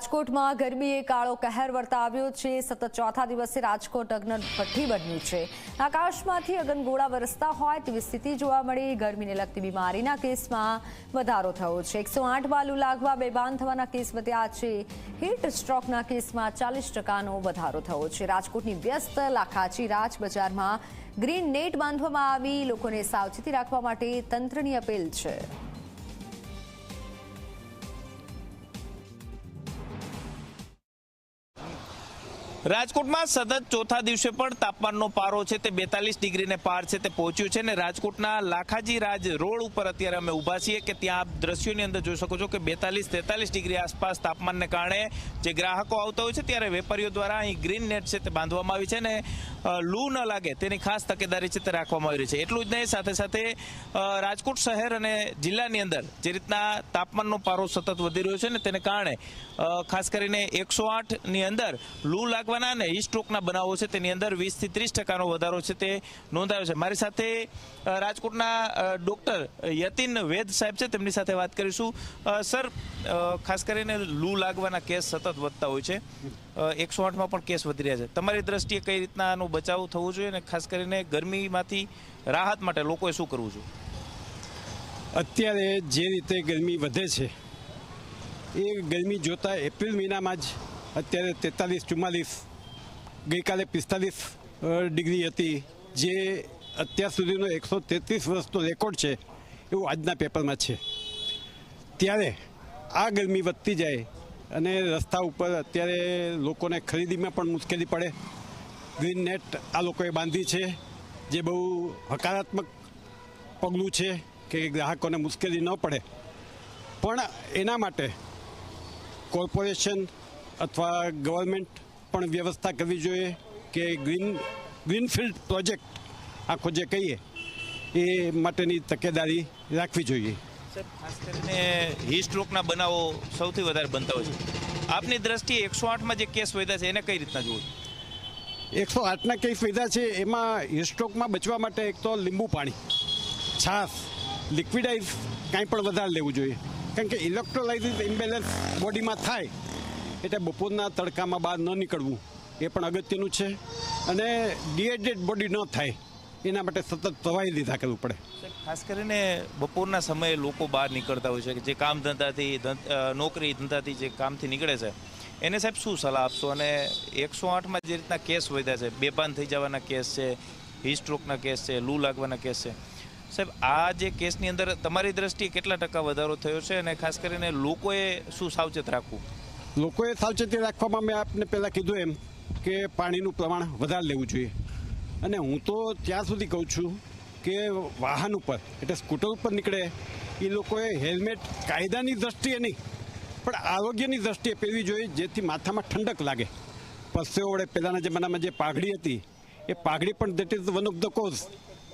રાજકોટમાં ગરમીએ કાળો કહેર વર્તાવ્યો છે। સતત ચોથા દિવસે રાજકોટ અગ્નિભઠ્ઠી બન્યું છે। આકાશમાંથી અગનગોળા વરસતા હોય તેવી સ્થિતિ જોવા મળી। ગરમીને લગતી બીમારીના કેસમાં વધારો થયો છે। 108માં લૂ લાગવા બેભાન થવાના કેસ વધ્યા છે। હીટ સ્ટ્રોકના કેસમાં 40%નો વધારો થયો છે। રાજકોટની વ્યસ્ત લાખાચી રાજ બજારમાં ગ્રીન નેટ બાંધવામાં આવી લોકોને સાવચેતી રાખવા માટે તંત્રની અપીલ છે। રાજકોટમાં સતત ચોથા દિવસે પણ તાપમાનનો પારો છે તે 42 ડિગ્રીને પાર છે તે પહોંચ્યું છે। ને રાજકોટના લાખાજી રાજ રોડ ઉપર અત્યારે અમે ઊભા છીએ કે ત્યાં આપ દ્રશ્યોની અંદર જોઈ શકો છો કે 42-43 ડિગ્રી આસપાસ તાપમાનને કારણે જે ગ્રાહકો આવતા હોય છે ત્યારે વેપારીઓ દ્વારા અહીં ગ્રીન નેટ છે તે બાંધવામાં આવી છે ને લૂ ન લાગે તેની ખાસ તકેદારી છે તે રાખવામાં આવી રહી છે। એટલું જ નહીં, સાથે સાથે રાજકોટ શહેર અને જિલ્લાની અંદર જે રીતના તાપમાનનો પારો સતત વધી રહ્યો છે ને તેને કારણે ખાસ કરીને 108ની અંદર લૂ લાગવા અને હીટસ્ટ્રોકના બનાવો છે તેની અંદર 20-30%નો વધારો છે તે નોંધાયો છે। મારી સાથે રાજકોટના ડોક્ટર યતિન વેદ સાહેબ છે, તેમની સાથે વાત કરીશું। સર, ખાસ કરીને લૂ લાગવાના કેસ સતત વધતા હોય છે, 108માં પણ કેસ વધી રહ્યા છે। તમારી દ્રષ્ટિએ કઈ રીતના આનો બચાવ થવો જોઈએ અને ખાસ કરીને ગરમીમાંથી રાહત માટે લોકોએ શું કરવું જોઈએ? અત્યારે જે રીતે ગરમી વધે છે એ ગરમી જોતા એપ્રિલ મહિનામાં જ અત્યારે 43-44, ગઈકાલે 45 ડિગ્રી હતી, જે અત્યાર સુધીનો 133 વર્ષનો રેકોર્ડ છે એવું આજના પેપરમાં છે। ત્યારે આ ગરમી વધતી જાય અને રસ્તા ઉપર અત્યારે લોકોને ખરીદીમાં પણ મુશ્કેલી પડે। ગ્રીન નેટ આ લોકોએ બાંધી છે, જે બહુ હકારાત્મક પગલું છે કે ગ્રાહકોને મુશ્કેલી ન પડે, પણ એના માટે કોર્પોરેશન અથવા ગવર્મેન્ટ પણ વ્યવસ્થા કરવી જોઈએ કે ગ્રીનફિલ્ડ પ્રોજેક્ટ આખો જે કહીએ એ માટેની તકેદારી રાખવી જોઈએ। ખાસ કરીને હીટસ્ટ્રોકના બનાવો સૌથી વધારે બનતા હોય છે। આપની દ્રષ્ટિએ 108માં જે કેસ વધ્યા છે એને કઈ રીતના જુઓ? 108ના કેસ વધ્યા છે એમાં હીટસ્ટ્રોકમાં બચવા માટે એક તો લીંબુ પાણી, છાશ, લિક્વિડાઇઝ કાંઈ પણ વધારે લેવું જોઈએ, કારણ કે ઇલેક્ટ્રોલાઇઝિસ ઇમ્બેલેન્સ બોડીમાં થાય એટલે બપોરના તડકામાં બહાર ન નીકળવું એ પણ અગત્યનું છે। અને ડિહાઇડ્રેટ બોડી ન થાય એના માટે સતત પ્રવાહી લીધા કરવું પડે। ખાસ કરીને બપોરના સમયે લોકો બહાર નીકળતા હોય છે કે જે કામ ધંધાથી નોકરી ધંધાથી જે કામથી નીકળે છે એને સાહેબ શું સલાહ આપશો? અને 108માં જે રીતના કેસ વધ્યા છે, બેભાન થઈ જવાના કેસ છે, હીટસ્ટ્રોકના કેસ છે, લૂ લાગવાના કેસ છે, સાહેબ આ જે કેસની અંદર તમારી દ્રષ્ટિએ કેટલા ટકા વધારો થયો છે અને ખાસ કરીને લોકોએ શું સાવચેત રાખવું? લોકોએ સાવચેતી રાખવામાં મેં આપને પહેલાં કીધું એમ કે પાણીનું પ્રમાણ વધારે લેવું જોઈએ। અને હું તો ત્યાં સુધી કહું છું કે વાહન ઉપર એટલે સ્કૂટર ઉપર નીકળે એ લોકોએ હેલ્મેટ કાયદાની દ્રષ્ટિએ નહીં પણ આરોગ્યની દ્રષ્ટિએ પહેરવી જોઈએ, જેથી માથામાં ઠંડક લાગે। પરસેવો વડે પહેલાંના જમાનામાં જે પાઘડી હતી એ પાઘડી પણ that is one of the cause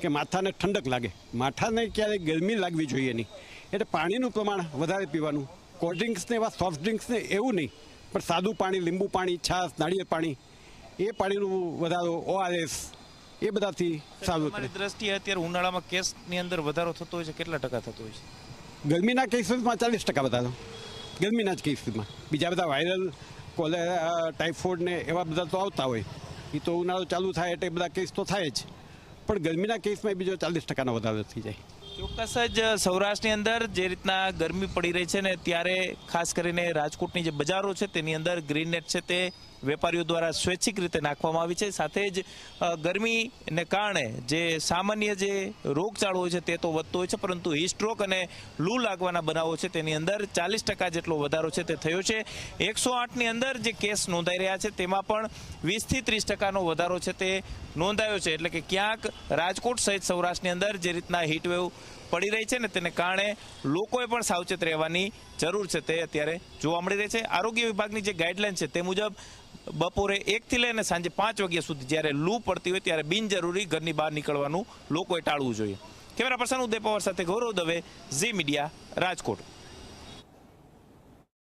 કે માથાને ઠંડક લાગે, માથાને ક્યારેય ગરમી લાગવી જોઈએ નહીં। એટલે પાણીનું પ્રમાણ વધારે પીવાનું, કોલ્ડ ડ્રિંક્સને એવા સોફ્ટ ડ્રિંક્સને એવું નહીં પણ સાદું પાણી, લીંબુ પાણી, છાશ, નાળિયેર પાણી, એ પાણીનું વધારો, ORS, એ બધાથી સારું। તમારી દ્રષ્ટિએ અત્યારે ઉનાળામાં કેસની અંદર વધારો થતો હોય છે, કેટલા ટકા થતો હોય છે? ગરમીના કેસમાં 40% વધારો, ગરમીના જ કેસમાં। બીજા બધા વાયરલ કોલેરા, ટાઇફોઇડ ને એવા બધા તો આવતા હોય, એ તો ઉનાળો ચાલુ થાય એટલે બધા કેસ તો થાય જ, પણ ગરમીના કેસમાં બીજો 40%નો વધારો થઈ જાય। ચોક્કસ જ સૌરાષ્ટ્રની અંદર જે રીતના ગરમી પડી રહી છે ને ત્યારે ખાસ કરીને રાજકોટની જે બજારો છે તેની અંદર ગ્રીન નેટ છે તે વેપારીઓ દ્વારા સ્વૈચ્છિક રીતે નાખવામાં આવી છે। સાથે જ ગરમીને કારણે જે સામાન્ય જે રોગચાળો હોય છે તે તો વધતો હોય છે, પરંતુ હીટસ્ટ્રોક અને લૂ લાગવાના બનાવો છે તેની અંદર 40% જેટલો વધારો છે તે થયો છે। 108ની અંદર જે કેસ નોંધાઈ રહ્યા છે તેમાં પણ 20-30%નો વધારો છે તે નોંધાયો છે। એટલે કે ક્યાંક રાજકોટ સહિત સૌરાષ્ટ્રની અંદર જે રીતના હીટવેવ પડી રહી છે ને તેને કારણે લોકોએ પણ સાવચેત રહેવાની જરૂર છે તે અત્યારે જોવા મળી રહી છે। આરોગ્ય વિભાગની જે ગાઈડલાઈન છે તે મુજબ બપોરે 1 થી લઈને સાંજે 5 વાગ્યા સુધી જ્યારે લૂ પડતી હોય ત્યારે બિનજરૂરી ઘરની બહાર નીકળવાનું લોકોએ ટાળવું જોઈએ। કેમેરા પર્સન ઉદય પવાર સાથે ગૌરવ દવે, ઝી મીડિયા, રાજકોટ।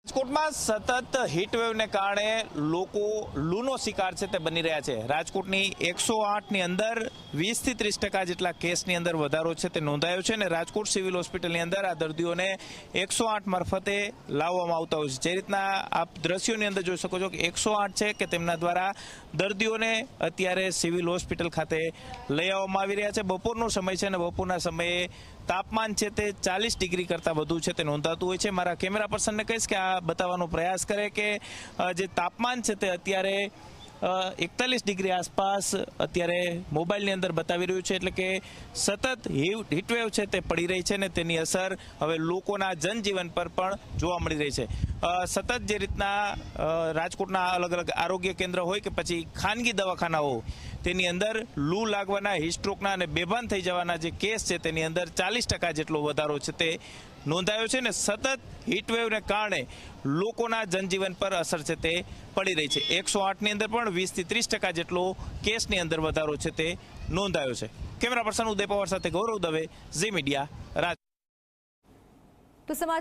રાજકોટમાં સતત હીટવેવને કારણે લોકો લૂનો શિકાર છે તે બની રહ્યા છે. રાજકોટની 108ની અંદર 20 થી 30% જેટલા કેસની અંદર વધારો છે તે નોંધાયો છે અને રાજકોટ સિવિલ હોસ્પિટલની અંદર આ દર્દીઓને 108 મારફતે લાવવામાં આવતા હોય છે. જે રીતના આપ દ્રશ્યોની અંદર જોઈ શકો છો કે 108 છે કે તેમના દ્વારા દર્દીઓને અત્યારે સિવિલ હોસ્પિટલ ખાતે લઈ આવવામાં આવી રહ્યા છે. બપોરનો સમય છે અને બપોરના સમયે તાપમાન છે તે 40 ડિગ્રી કરતાં વધુ છે તે નોંધાતું હોય છે. મારા કેમેરા પર્સનને કહીશ કે આ બતાવવાનો પ્રયાસ કરે કે જે તાપમાન છે તે અત્યારે 41 ડિગ્રી આસપાસ અત્યારે મોબાઈલની અંદર બતાવી રહ્યું છે. એટલે કે સતત હીટવેવ છે તે પડી રહી છે ને તેની અસર હવે લોકોના જનજીવન પર પણ જોવા મળી રહી છે. સતત જે રીતના રાજકોટના અલગ અલગ આરોગ્ય કેન્દ્ર હોય કે પછી ખાનગી દવાખાનાઓ તેની અંદર લૂ લાગવાના, હિસ્ટ્રોકના અને બેભાન થઈ જવાના જે કેસ છે તેની અંદર 40% જેટલો વધારો છે તે નોંધાયો છે ને સતત હીટવેવને કારણે લોકોના જનજીવન પર અસર છે તે પડી રહી છે. 108ની અંદર પણ 20 થી 30% જેટલો કેસની અંદર વધારો છે તે નોંધાયો છે. કેમેરા પર્સન ઉદય પવાર સાથે ગૌરવ દવે, ઝી મીડિયા, રાજકોટ. તો